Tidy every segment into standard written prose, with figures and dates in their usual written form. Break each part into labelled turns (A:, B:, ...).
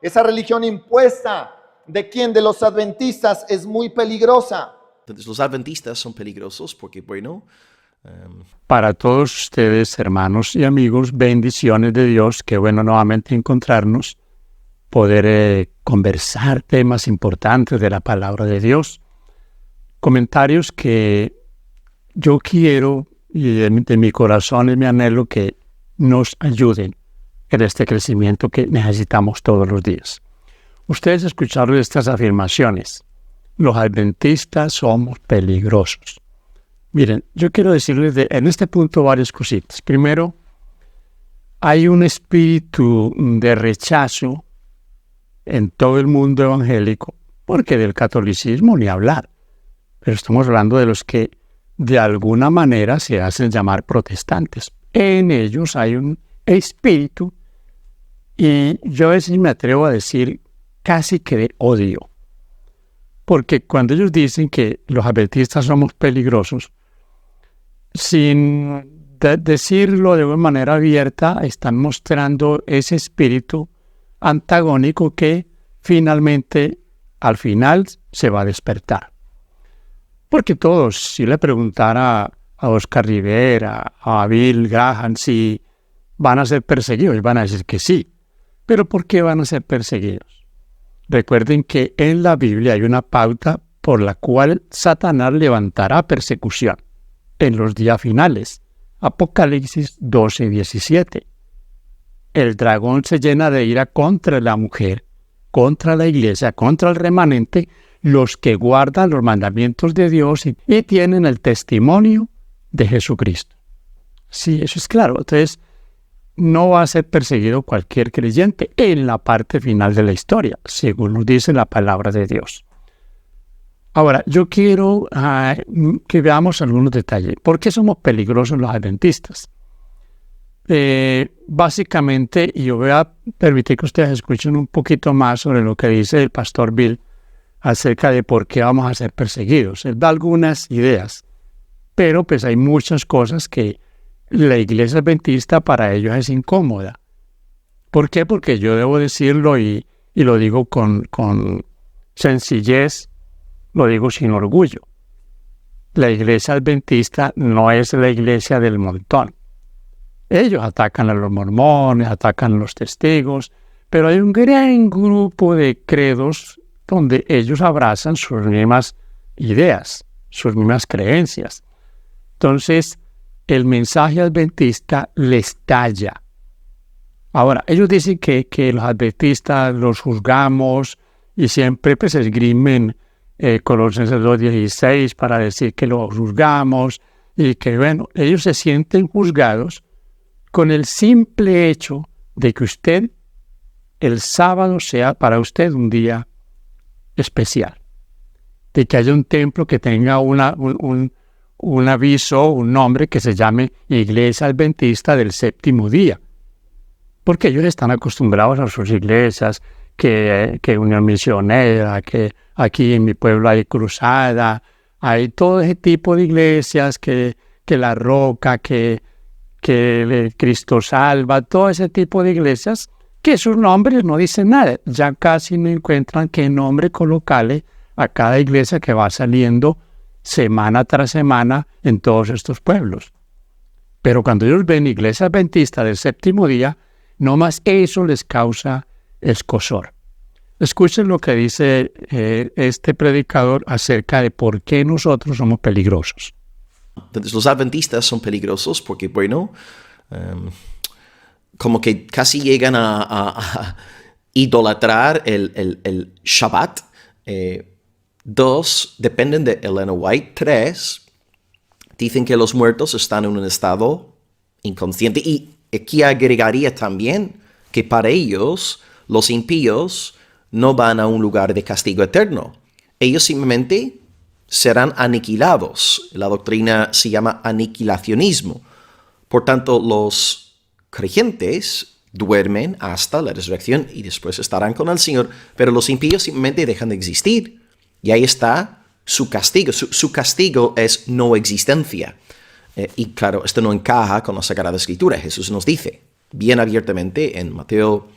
A: Esa religión impuesta, ¿de quién? De los adventistas, es muy peligrosa.
B: Entonces los adventistas son peligrosos porque, bueno,
C: Para todos ustedes, hermanos y amigos, bendiciones de Dios. Qué bueno nuevamente encontrarnos, poder conversar temas importantes de la palabra de Dios. Comentarios que yo quiero, y de mi corazón es mi anhelo, que nos ayuden en este crecimiento que necesitamos todos los días. Ustedes escucharon estas afirmaciones. Los adventistas somos peligrosos. Miren, yo quiero decirles en este punto varias cositas. Primero, hay un espíritu de rechazo en todo el mundo evangélico, porque del catolicismo ni hablar. Pero estamos hablando de los que de alguna manera se hacen llamar protestantes. En ellos hay un espíritu, y yo a veces me atrevo a decir casi que de odio. Porque cuando ellos dicen que los adventistas somos peligrosos, sin decirlo de una manera abierta, están mostrando ese espíritu antagónico que finalmente, al final, se va a despertar. Porque todos, si le preguntara a Oscar Rivera, a Bill Graham, si van a ser perseguidos, van a decir que sí. ¿Pero por qué van a ser perseguidos? Recuerden que en la Biblia hay una pauta por la cual Satanás levantará persecución en los días finales. Apocalipsis 12:17. El dragón se llena de ira contra la mujer, contra la iglesia, contra el remanente, los que guardan los mandamientos de Dios y tienen el testimonio de Jesucristo. Sí, eso es claro. Entonces, no va a ser perseguido cualquier creyente en la parte final de la historia, según nos dice la palabra de Dios. Ahora, yo quiero que veamos algunos detalles. ¿Por qué somos peligrosos los adventistas? Básicamente, y yo voy a permitir que ustedes escuchen un poquito más sobre lo que dice el pastor Bill acerca de por qué vamos a ser perseguidos. Él da algunas ideas, pero pues hay muchas cosas que la iglesia adventista para ellos es incómoda. ¿Por qué? Porque yo debo decirlo y lo digo con sencillez, lo digo sin orgullo. La iglesia adventista no es la iglesia del montón. Ellos atacan a los mormones, atacan a los testigos, pero hay un gran grupo de credos donde ellos abrazan sus mismas ideas, sus mismas creencias. Entonces, el mensaje adventista les talla. Ahora, ellos dicen que los adventistas los juzgamos y siempre pues esgrimen Colosenses 2:16 para decir que los juzgamos y que, bueno, ellos se sienten juzgados con el simple hecho de que usted, el sábado sea para usted un día especial, de que haya un templo que tenga un aviso, un nombre que se llame Iglesia Adventista del Séptimo Día, porque ellos están acostumbrados a sus iglesias, que Unión Misionera, que aquí en mi pueblo hay Cruzada, hay todo ese tipo de iglesias, que La Roca, que Cristo Salva, todo ese tipo de iglesias, que sus nombres no dicen nada. Ya casi no encuentran qué nombre colocarle a cada iglesia que va saliendo semana tras semana en todos estos pueblos. Pero cuando ellos ven Iglesia Adventista del Séptimo Día, no más eso les causa escozor. Escuchen lo que dice este predicador acerca de por qué nosotros somos peligrosos.
B: Entonces los adventistas son peligrosos porque, bueno, como que casi llegan a idolatrar el Shabbat. Dos, dependen de Elena White. Tres, dicen que los muertos están en un estado inconsciente. Y aquí agregaría también que para ellos, los impíos no van a un lugar de castigo eterno. Ellos simplemente serán aniquilados. La doctrina se llama aniquilacionismo. Por tanto, los creyentes duermen hasta la resurrección y después estarán con el Señor, pero los impíos simplemente dejan de existir. Y ahí está su castigo. Su castigo es no existencia. Y claro, esto no encaja con la Sagrada Escritura. Jesús nos dice bien abiertamente en Mateo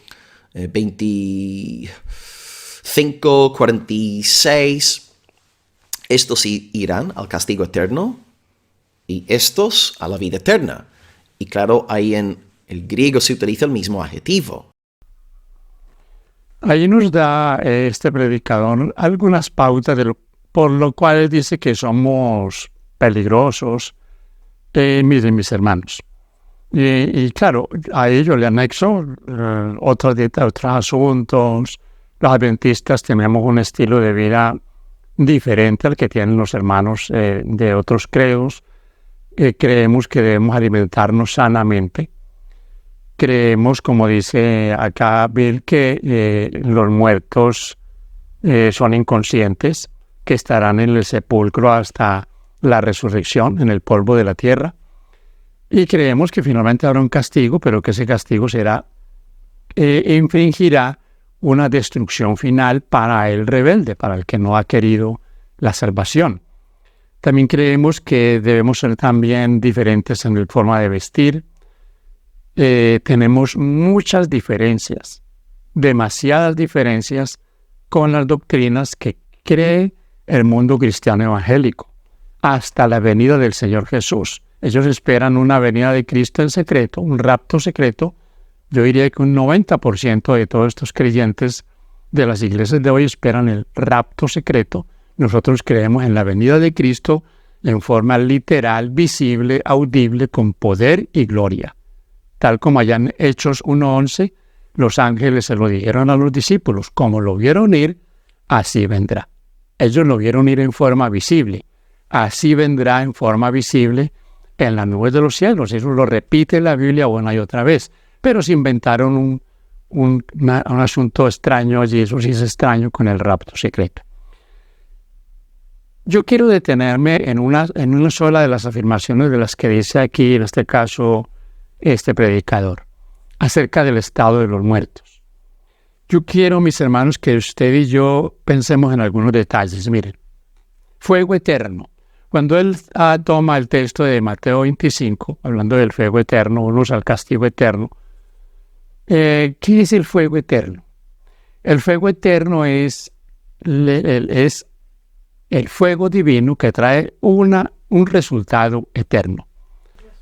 B: 25, 46, estos irán al castigo eterno y estos a la vida eterna. Y claro, ahí en el griego se utiliza el mismo adjetivo.
C: Ahí nos da este predicador algunas pautas por lo cual dice que somos peligrosos, miren mis hermanos. Y claro, a ello le anexo otros asuntos. Los adventistas tenemos un estilo de vida diferente al que tienen los hermanos de otros credos. Creemos que debemos alimentarnos sanamente. Creemos, como dice acá Bill, que los muertos son inconscientes, que estarán en el sepulcro hasta la resurrección, en el polvo de la tierra. Y creemos que finalmente habrá un castigo, pero que ese castigo infringirá una destrucción final para el rebelde, para el que no ha querido la salvación. También creemos que debemos ser también diferentes en la forma de vestir. Tenemos muchas diferencias, demasiadas diferencias con las doctrinas que cree el mundo cristiano evangélico, hasta la venida del Señor Jesús. Ellos esperan una venida de Cristo en secreto, un rapto secreto. Yo diría que un 90% de todos estos creyentes de las iglesias de hoy esperan el rapto secreto. Nosotros creemos en la venida de Cristo en forma literal, visible, audible, con poder y gloria. Tal como allá en Hechos 1:11, los ángeles se lo dijeron a los discípulos, como lo vieron ir, así vendrá. Ellos lo vieron ir en forma visible, así vendrá en forma visible en las nubes de los cielos. Eso lo repite la Biblia una y otra vez, pero se inventaron un asunto extraño allí, eso sí es extraño, con el rapto secreto. Yo quiero detenerme en una sola de las afirmaciones de las que dice aquí, en este caso, este predicador, acerca del estado de los muertos. Yo quiero, mis hermanos, que usted y yo pensemos en algunos detalles. Miren, fuego eterno. Cuando él toma el texto de Mateo 25, hablando del fuego eterno, unos al castigo eterno, ¿qué es el fuego eterno? El fuego eterno es el fuego divino que trae un resultado eterno.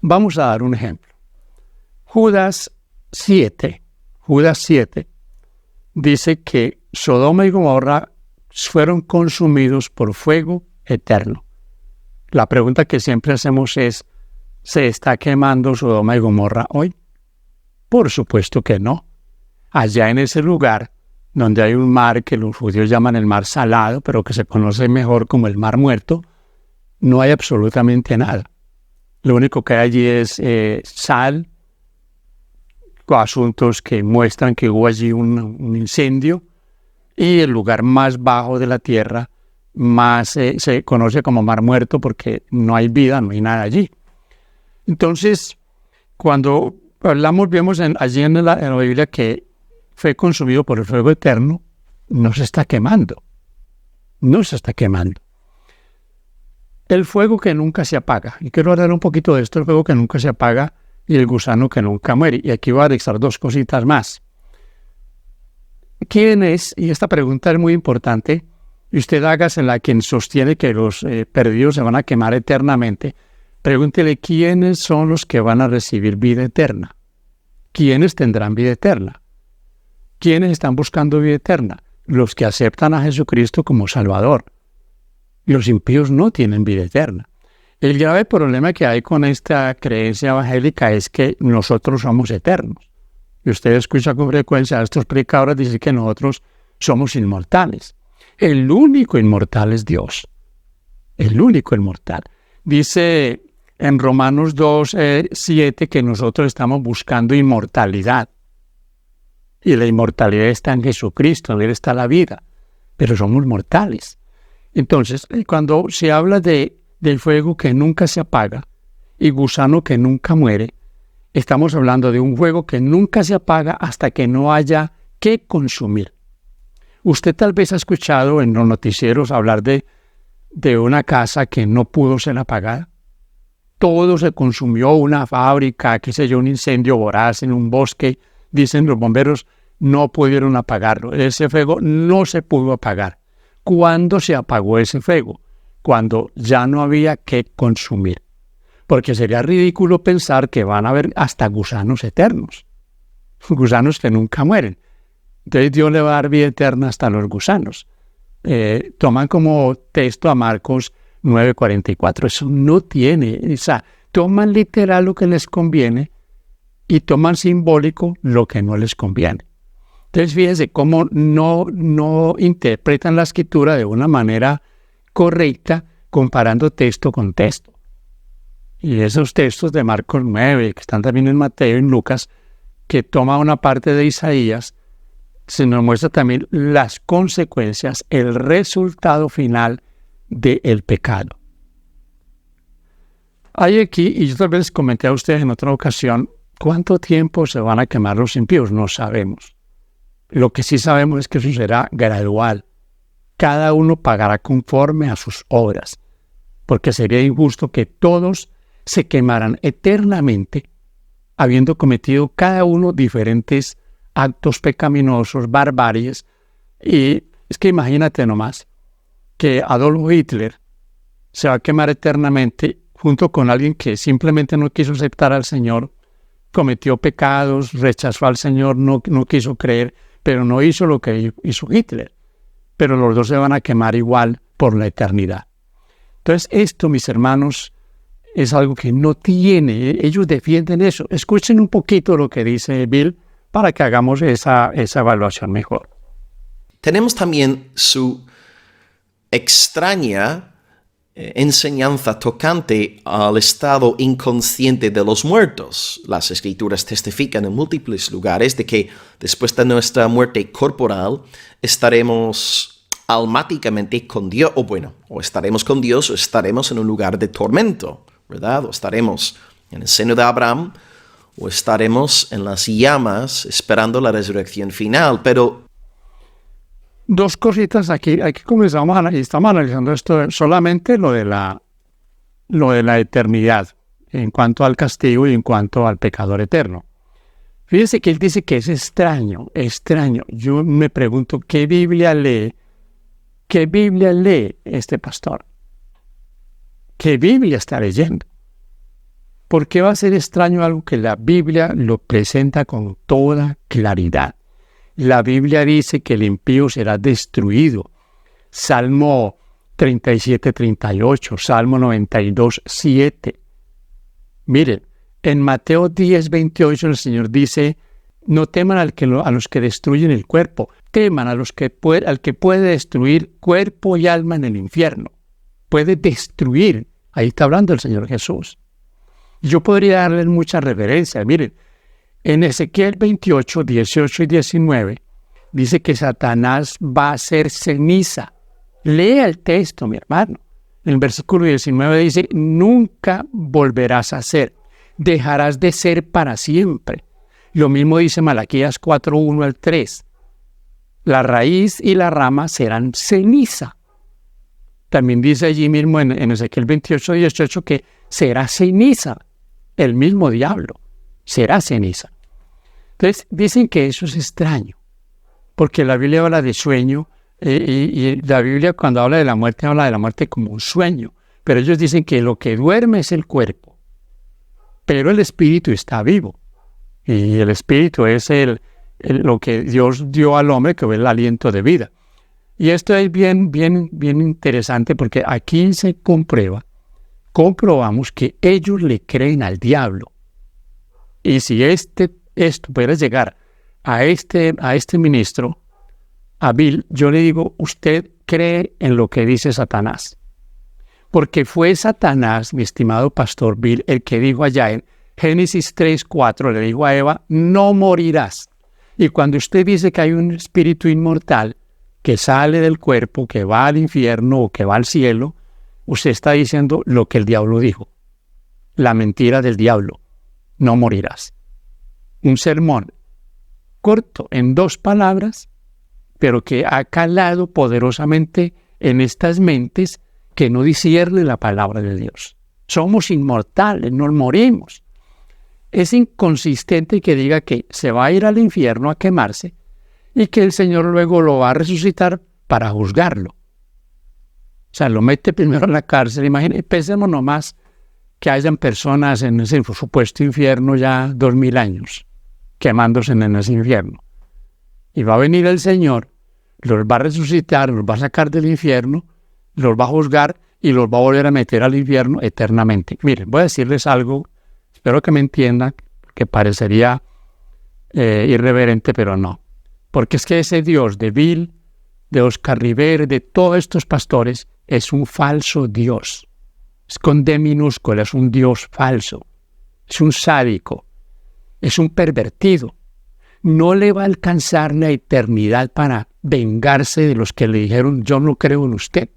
C: Vamos a dar un ejemplo. Judas 7 dice que Sodoma y Gomorra fueron consumidos por fuego eterno. La pregunta que siempre hacemos es, ¿se está quemando Sodoma y Gomorra hoy? Por supuesto que no. Allá en ese lugar, donde hay un mar que los judíos llaman el mar salado, pero que se conoce mejor como el mar muerto, no hay absolutamente nada. Lo único que hay allí es sal, asuntos que muestran que hubo allí un incendio, y el lugar más bajo de la tierra se conoce como mar muerto porque no hay vida, no hay nada allí. Entonces, cuando hablamos, vemos allí en la Biblia que fue consumido por el fuego eterno, no se está quemando. No se está quemando. El fuego que nunca se apaga. Y quiero hablar un poquito de esto, el fuego que nunca se apaga y el gusano que nunca muere. Y aquí voy a anexar dos cositas más. ¿Quién es? Y esta pregunta es muy importante. Y usted hágasela a quien sostiene que los perdidos se van a quemar eternamente. Pregúntele quiénes son los que van a recibir vida eterna. ¿Quiénes tendrán vida eterna? ¿Quiénes están buscando vida eterna? Los que aceptan a Jesucristo como Salvador. Los impíos no tienen vida eterna. El grave problema que hay con esta creencia evangélica es que nosotros somos eternos. Y usted escucha con frecuencia a estos predicadores decir que nosotros somos inmortales. El único inmortal es Dios. El único inmortal. Dice en Romanos 2:7 que nosotros estamos buscando inmortalidad. Y la inmortalidad está en Jesucristo, en Él está la vida. Pero somos mortales. Entonces, cuando se habla del fuego que nunca se apaga y gusano que nunca muere, estamos hablando de un fuego que nunca se apaga hasta que no haya que consumir. Usted tal vez ha escuchado en los noticieros hablar de una casa que no pudo ser apagada. Todo se consumió, una fábrica, qué sé yo, un incendio voraz en un bosque. Dicen los bomberos, no pudieron apagarlo. Ese fuego no se pudo apagar. ¿Cuándo se apagó ese fuego? Cuando ya no había que consumir. Porque sería ridículo pensar que van a haber hasta gusanos eternos. Gusanos que nunca mueren. Entonces Dios le va a dar vida eterna hasta los gusanos. Toman como texto a Marcos 9:44. Eso no tiene. O sea, toman literal lo que les conviene y toman simbólico lo que no les conviene. Entonces fíjense cómo no interpretan la escritura de una manera correcta comparando texto con texto. Y esos textos de Marcos 9, que están también en Mateo y en Lucas, que toma una parte de Isaías, se nos muestra también las consecuencias, el resultado final del pecado. Hay aquí, y yo tal vez les comenté a ustedes en otra ocasión, ¿cuánto tiempo se van a quemar los impíos? No sabemos. Lo que sí sabemos es que eso será gradual. Cada uno pagará conforme a sus obras, porque sería injusto que todos se quemaran eternamente, habiendo cometido cada uno diferentes actos pecaminosos, barbaries. Y es que imagínate nomás que Adolf Hitler se va a quemar eternamente junto con alguien que simplemente no quiso aceptar al Señor, cometió pecados, rechazó al Señor, no quiso creer, pero no hizo lo que hizo Hitler. Pero los dos se van a quemar igual por la eternidad. Entonces esto, mis hermanos, es algo que no tiene. Ellos defienden eso. Escuchen un poquito lo que dice Bill para que hagamos esa evaluación mejor.
B: Tenemos también su extraña enseñanza tocante al estado inconsciente de los muertos. Las Escrituras testifican en múltiples lugares de que después de nuestra muerte corporal estaremos almáticamente con Dios, o estaremos con Dios o estaremos en un lugar de tormento, ¿verdad? O estaremos en el seno de Abraham o estaremos en las llamas esperando la resurrección final, pero
C: dos cositas aquí comenzamos estamos analizando esto, solamente lo de la eternidad, en cuanto al castigo y en cuanto al pecador eterno. Fíjense que él dice que es extraño. Yo me pregunto, ¿qué Biblia lee este pastor? ¿Qué Biblia está leyendo? ¿Por qué va a ser extraño algo que la Biblia lo presenta con toda claridad? La Biblia dice que el impío será destruido. Salmo 37:38, Salmo 92:7. Miren, en Mateo 10:28 el Señor dice, no teman a los que destruyen el cuerpo, teman al que puede destruir cuerpo y alma en el infierno. Puede destruir. Ahí está hablando el Señor Jesús. Yo podría darles muchas referencias. Miren, en Ezequiel 28, 18 y 19, dice que Satanás va a ser ceniza. Lea el texto, mi hermano. En el versículo 19 dice, nunca volverás a ser, dejarás de ser para siempre. Lo mismo dice Malaquías 4, 1 al 3. La raíz y la rama serán ceniza. También dice allí mismo en Ezequiel 28, 18 que será ceniza. El mismo diablo será ceniza. Entonces dicen que eso es extraño, porque la Biblia habla de sueño y la Biblia cuando habla de la muerte como un sueño, pero ellos dicen que lo que duerme es el cuerpo, pero el espíritu está vivo y el espíritu es lo que Dios dio al hombre, que es el aliento de vida. Y esto es bien interesante porque aquí se comprobamos que ellos le creen al diablo. Y si esto pudiera llegar a este ministro, a Bill, yo le digo, usted cree en lo que dice Satanás. Porque fue Satanás, mi estimado pastor Bill, el que dijo allá en Génesis 3:4, le dijo a Eva, no morirás. Y cuando usted dice que hay un espíritu inmortal que sale del cuerpo, que va al infierno o que va al cielo, usted está diciendo lo que el diablo dijo. La mentira del diablo. No morirás. Un sermón corto, en 2 palabras, pero que ha calado poderosamente en estas mentes que no disciernen la palabra de Dios. Somos inmortales, no morimos. Es inconsistente que diga que se va a ir al infierno a quemarse y que el Señor luego lo va a resucitar para juzgarlo. O sea, lo mete primero en la cárcel. Imagínense, pensemos nomás que hayan personas en ese supuesto infierno ya 2000 años, quemándose en ese infierno. Y va a venir el Señor, los va a resucitar, los va a sacar del infierno, los va a juzgar y los va a volver a meter al infierno eternamente. Miren, voy a decirles algo, espero que me entiendan, que parecería irreverente, pero no. Porque es que ese Dios de Bill, de Oscar Rivera, de todos estos pastores, es un falso Dios. Es con D minúscula, es un Dios falso. Es un sádico. Es un pervertido. No le va a alcanzar la eternidad para vengarse de los que le dijeron, yo no creo en usted.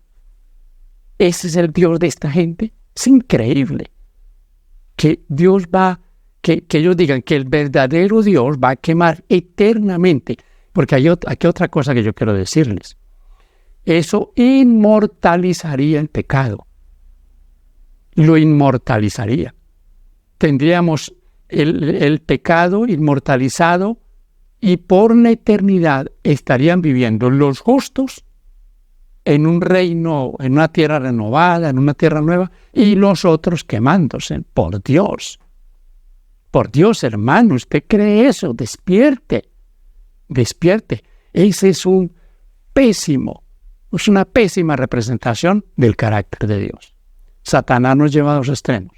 C: Ese es el Dios de esta gente. Es increíble. Que Dios va, que ellos digan que el verdadero Dios va a quemar eternamente. Porque aquí otra cosa que yo quiero decirles. Eso inmortalizaría el pecado. Lo inmortalizaría. Tendríamos el pecado inmortalizado y por la eternidad estarían viviendo los justos en un reino, en una tierra renovada, en una tierra nueva, y los otros quemándose. Por Dios. Por Dios, hermano, ¿usted cree eso? Despierte. Despierte. Ese es una pésima representación del carácter de Dios. Satanás nos lleva a dos extremos.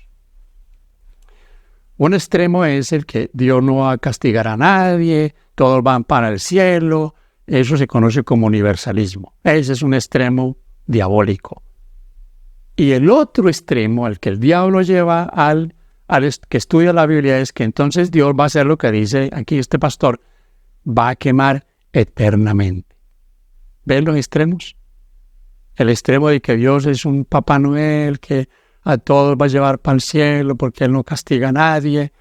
C: Un extremo es el que Dios no va a castigar a nadie, todos van para el cielo. Eso se conoce como universalismo. Ese es un extremo diabólico. Y el otro extremo al que el diablo lleva al que estudia la Biblia es que entonces Dios va a hacer lo que dice aquí este pastor, va a quemar eternamente. ¿Ven los extremos? El extremo de que Dios es un Papá Noel que a todos va a llevar para el cielo porque Él no castiga a nadie.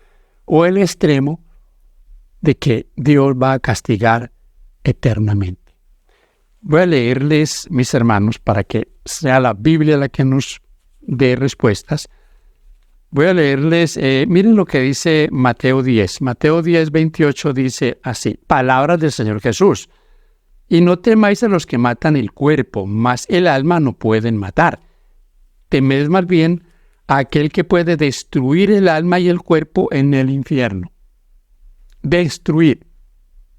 C: O el extremo de que Dios va a castigar eternamente. Voy a leerles, mis hermanos, para que sea la Biblia la que nos dé respuestas. Voy a leerles, miren lo que dice Mateo 10. Mateo 10, 28 dice así, palabras del Señor Jesús. Y no temáis a los que matan el cuerpo, mas el alma no pueden matar. Temed más bien a aquel que puede destruir el alma y el cuerpo en el infierno. Destruir.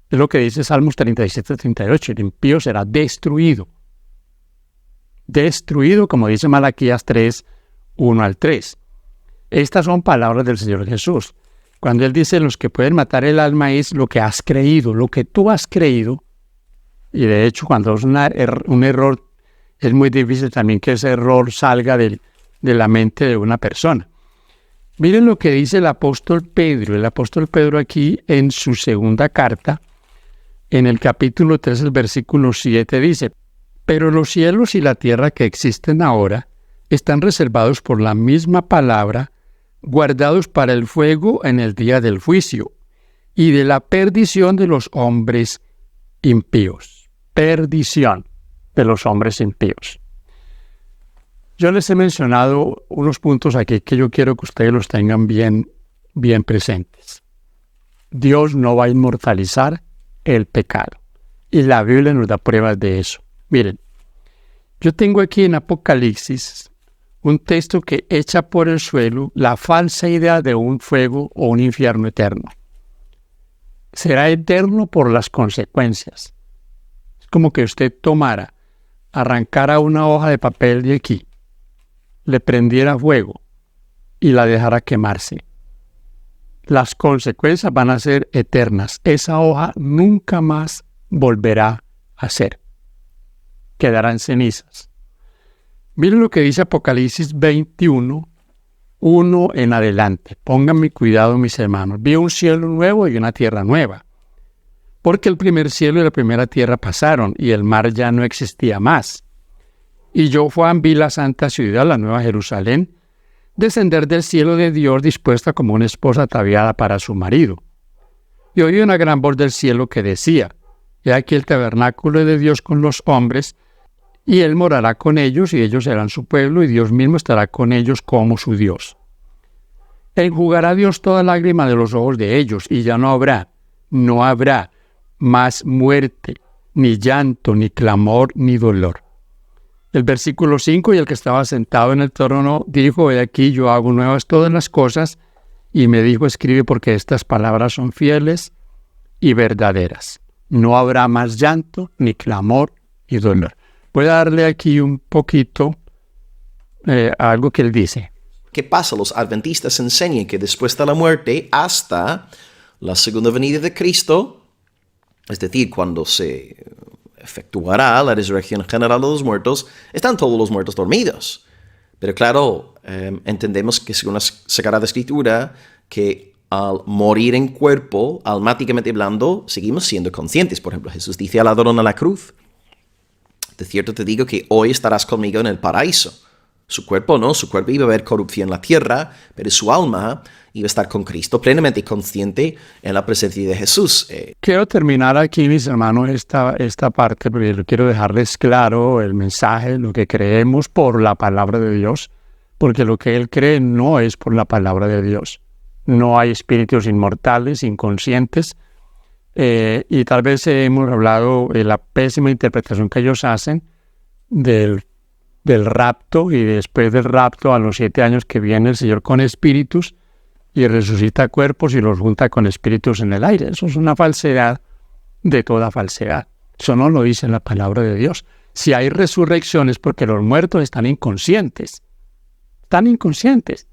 C: Es lo que dice Salmos 37, 38. El impío será destruido. Destruido, como dice Malaquías 3, 1 al 3. Estas son palabras del Señor Jesús. Cuando Él dice los que pueden matar el alma es lo que has creído, lo que tú has creído. Y de hecho, cuando es un error, es muy difícil también que ese error salga de la mente de una persona. Miren lo que dice el apóstol Pedro. El apóstol Pedro aquí en su segunda carta, en el capítulo 3, el versículo 7 dice, pero los cielos y la tierra que existen ahora están reservados por la misma palabra, guardados para el fuego en el día del juicio y de la perdición de los hombres impíos. Perdición de los hombres impíos. Yo les he mencionado unos puntos aquí que yo quiero que ustedes los tengan bien presentes. Dios no va a inmortalizar el pecado. Y la Biblia nos da pruebas de eso. Miren, yo tengo aquí en Apocalipsis un texto que echa por el suelo la falsa idea de un fuego o un infierno eterno. Será eterno por las consecuencias. Es como que usted arrancara una hoja de papel de aquí, le prendiera fuego y la dejara quemarse. Las consecuencias van a ser eternas. Esa hoja nunca más volverá a ser. Quedará en cenizas. Miren lo que dice Apocalipsis 21, 1 en adelante. Pónganme cuidado, mis hermanos. Vi un cielo nuevo y una tierra nueva. Porque el primer cielo y la primera tierra pasaron y el mar ya no existía más. Y yo, Juan, vi la santa ciudad, la nueva Jerusalén, descender del cielo de Dios dispuesta como una esposa ataviada para su marido. Y oí una gran voz del cielo que decía, he aquí el tabernáculo de Dios con los hombres, y Él morará con ellos, y ellos serán su pueblo, y Dios mismo estará con ellos como su Dios. Enjugará Dios toda lágrima de los ojos de ellos, y ya no habrá más muerte, ni llanto, ni clamor, ni dolor. El versículo 5, y el que estaba sentado en el trono dijo, he aquí yo hago nuevas todas las cosas, y me dijo, escribe porque estas palabras son fieles y verdaderas. No habrá más llanto, ni clamor, ni dolor. Voy a darle aquí un poquito a algo que él dice.
B: ¿Qué pasa? Los adventistas enseñan que después de la muerte hasta la segunda venida de Cristo, es decir, cuando se efectuará la resurrección general de los muertos, están todos los muertos dormidos. Pero claro, entendemos que según la Sagrada Escritura, que al morir en cuerpo, almáticamente hablando, seguimos siendo conscientes. Por ejemplo, Jesús dice al ladrón a la cruz, de cierto te digo que hoy estarás conmigo en el paraíso. Su cuerpo no, su cuerpo iba a haber corrupción en la tierra, pero su alma iba a estar con Cristo, plenamente consciente en la presencia de Jesús.
C: Quiero terminar aquí, mis hermanos, esta parte, porque quiero dejarles claro el mensaje, lo que creemos por la palabra de Dios, porque lo que él cree no es por la palabra de Dios. No hay espíritus inmortales, inconscientes, y tal vez hemos hablado de la pésima interpretación que ellos hacen del rapto, y después del rapto, a los 7 años que viene el Señor con espíritus y resucita cuerpos y los junta con espíritus en el aire. Eso es una falsedad de toda falsedad. Eso no lo dice la palabra de Dios. Si hay resurrección es porque los muertos están inconscientes. Están inconscientes.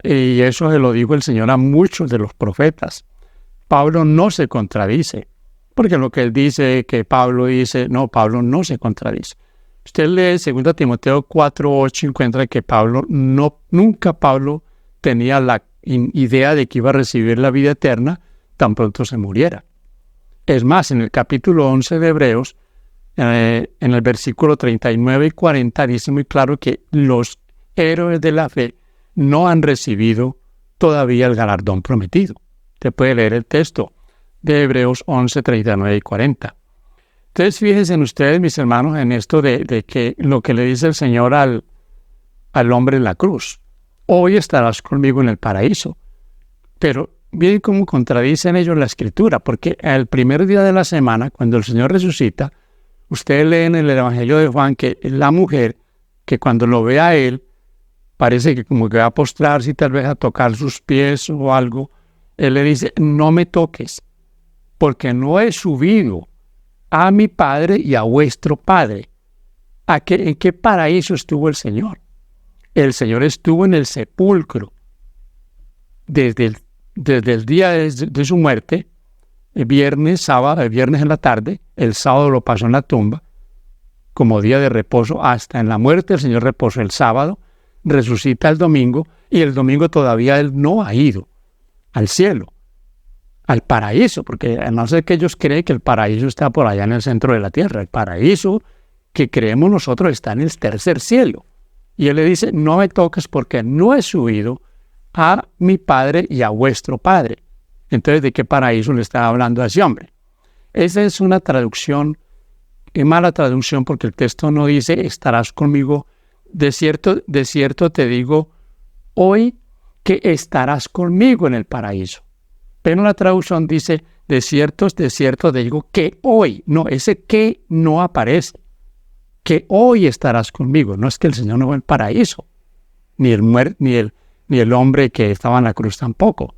C: Y eso se lo dijo el Señor a muchos de los profetas. Pablo no se contradice, porque lo que él dice que Pablo dice, no, Pablo no se contradice. Usted lee 2 Timoteo 4:8 y encuentra que nunca Pablo tenía la idea de que iba a recibir la vida eterna tan pronto se muriera. Es más, en el capítulo 11 de Hebreos, en el versículo 39 y 40, dice muy claro que los héroes de la fe no han recibido todavía el galardón prometido. Usted puede leer el texto de Hebreos 11, 39 y 40. Entonces, fíjense en ustedes, mis hermanos, en esto de que lo que le dice el Señor al hombre en la cruz. Hoy estarás conmigo en el paraíso. Pero miren cómo contradicen ellos la Escritura, porque el primer día de la semana, cuando el Señor resucita, ustedes leen en el Evangelio de Juan que la mujer, que cuando lo ve a él, parece que como que va a postrarse y tal vez a tocar sus pies o algo, él le dice, no me toques, porque no he subido a mi Padre y a vuestro Padre. ¿En qué paraíso estuvo el Señor? El Señor estuvo en el sepulcro desde el día de su muerte, el viernes en la tarde, el sábado lo pasó en la tumba, como día de reposo, hasta en la muerte el Señor reposó el sábado, resucita el domingo, y el domingo todavía Él no ha ido al cielo, al paraíso, porque a no ser que ellos creen que el paraíso está por allá en el centro de la tierra. El paraíso que creemos nosotros está en el tercer cielo. Y Él le dice, no me toques porque no he subido a mi Padre y a vuestro Padre. Entonces, ¿de qué paraíso le está hablando a ese hombre? Esa es una traducción, mala traducción, porque el texto no dice, estarás conmigo. De cierto te digo, hoy que estarás conmigo en el paraíso. Pero la traducción dice, de cierto te digo que hoy. No, ese que no aparece. Que hoy estarás conmigo. No es que el Señor no va al paraíso, ni el hombre que estaba en la cruz tampoco.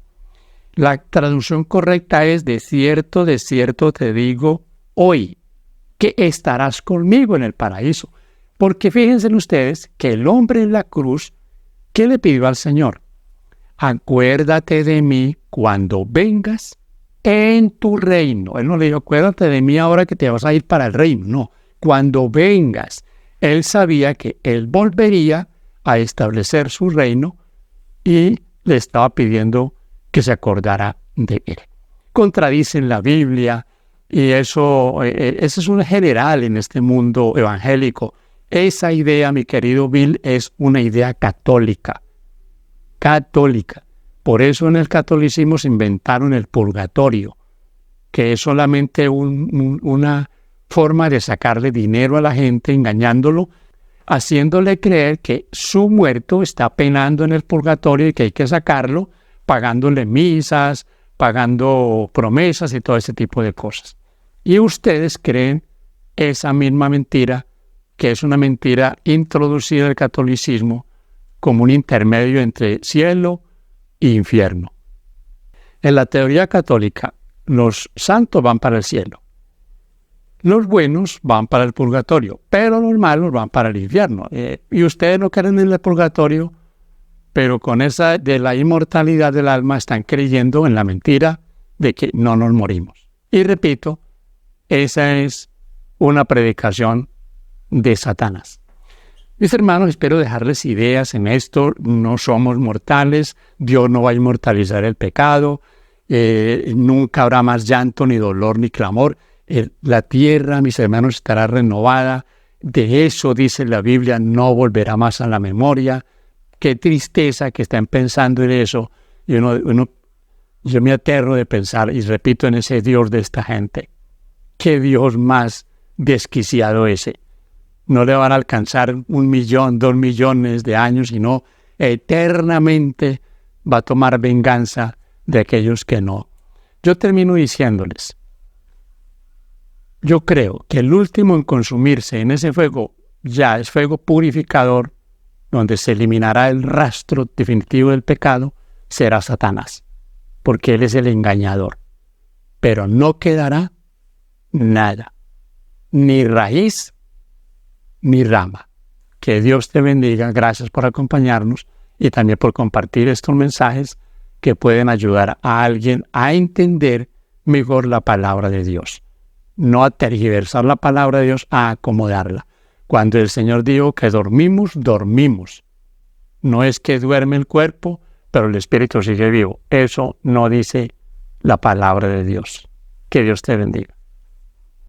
C: La traducción correcta es, de cierto te digo hoy, que estarás conmigo en el paraíso. Porque fíjense ustedes que el hombre en la cruz, ¿qué le pidió al Señor? Acuérdate de mí cuando vengas en tu reino. Él no le dijo, acuérdate de mí ahora que te vas a ir para el reino. No, cuando vengas. Él sabía que él volvería a establecer su reino y le estaba pidiendo que se acordara de él. Contradicen la Biblia y eso es un general en este mundo evangélico. Esa idea, mi querido Bill, es una idea católica. Católica. Por eso en el catolicismo se inventaron el purgatorio, que es solamente una forma de sacarle dinero a la gente, engañándolo, haciéndole creer que su muerto está penando en el purgatorio y que hay que sacarlo, pagándole misas, pagando promesas y todo ese tipo de cosas. Y ustedes creen esa misma mentira, que es una mentira introducida al catolicismo como un intermedio entre cielo e infierno. En la teoría católica, los santos van para el cielo. Los buenos van para el purgatorio, pero los malos van para el infierno. Y ustedes no creen en el purgatorio, pero con esa de la inmortalidad del alma están creyendo en la mentira de que no nos morimos. Y repito, esa es una predicación de Satanás. Mis hermanos, espero dejarles ideas en esto. No somos mortales, Dios no va a inmortalizar el pecado, nunca habrá más llanto, ni dolor, ni clamor. La tierra, mis hermanos, estará renovada. De eso dice la Biblia, no volverá más a la memoria. Qué tristeza que estén pensando en eso. Y yo me aterro de pensar y repito en ese Dios de esta gente. Qué Dios más desquiciado ese. No le van a alcanzar 1 millón, 2 millones de años, sino eternamente va a tomar venganza de aquellos que no. Yo termino diciéndoles, yo creo que el último en consumirse en ese fuego ya es fuego purificador, donde se eliminará el rastro definitivo del pecado, será Satanás, porque él es el engañador. Pero no quedará nada, ni raíz, ni rama. Que Dios te bendiga, gracias por acompañarnos y también por compartir estos mensajes que pueden ayudar a alguien a entender mejor la palabra de Dios. No a tergiversar la palabra de Dios, a acomodarla. Cuando el Señor dijo que dormimos, dormimos. No es que duerme el cuerpo, pero el espíritu sigue vivo. Eso no dice la palabra de Dios. Que Dios te bendiga.